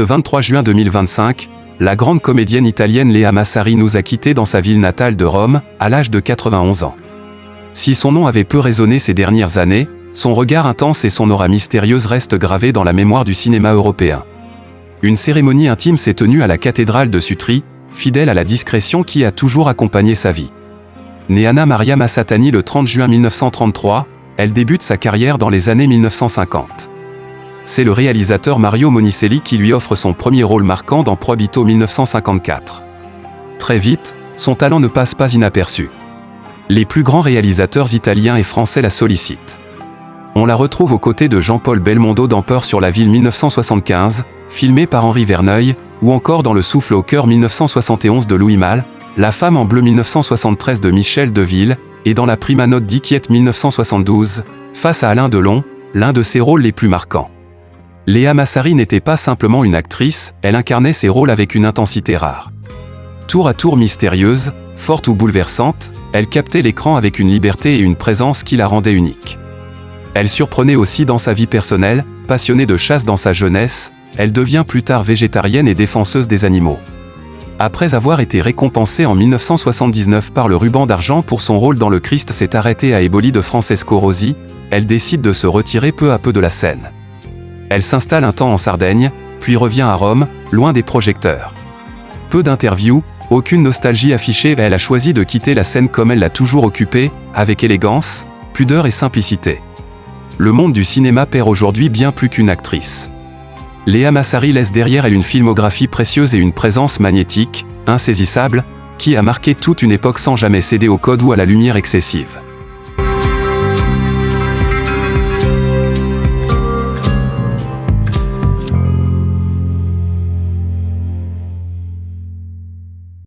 Ce 23 juin 2025, la grande comédienne italienne Lea Massari nous a quittés dans sa ville natale de Rome, à l'âge de 91 ans. Si son nom avait peu résonné ces dernières années, son regard intense et son aura mystérieuse restent gravés dans la mémoire du cinéma européen. Une cérémonie intime s'est tenue à la cathédrale de Sutri, fidèle à la discrétion qui a toujours accompagné sa vie. Née Anna Maria Massatani le 30 juin 1933, elle débute sa carrière dans les années 1950. C'est le réalisateur Mario Monicelli qui lui offre son premier rôle marquant dans Proibito 1954. Très vite, son talent ne passe pas inaperçu. Les plus grands réalisateurs italiens et français la sollicitent. On la retrouve aux côtés de Jean-Paul Belmondo dans Peur sur la ville 1975, filmé par Henri Verneuil, ou encore dans Le souffle au cœur 1971 de Louis Malle, La femme en bleu 1973 de Michel Deville, et dans La prima note d'Iquiette 1972, face à Alain Delon, l'un de ses rôles les plus marquants. Lea Massari n'était pas simplement une actrice, elle incarnait ses rôles avec une intensité rare. Tour à tour mystérieuse, forte ou bouleversante, elle captait l'écran avec une liberté et une présence qui la rendaient unique. Elle surprenait aussi dans sa vie personnelle, passionnée de chasse dans sa jeunesse, elle devient plus tard végétarienne et défenseuse des animaux. Après avoir été récompensée en 1979 par le ruban d'argent pour son rôle dans Le Christ s'est arrêté à Eboli de Francesco Rosi, elle décide de se retirer peu à peu de la scène. Elle s'installe un temps en Sardaigne, puis revient à Rome, loin des projecteurs. Peu d'interviews, aucune nostalgie affichée, elle a choisi de quitter la scène comme elle l'a toujours occupée, avec élégance, pudeur et simplicité. Le monde du cinéma perd aujourd'hui bien plus qu'une actrice. Lea Massari laisse derrière elle une filmographie précieuse et une présence magnétique, insaisissable, qui a marqué toute une époque sans jamais céder au code ou à la lumière excessive.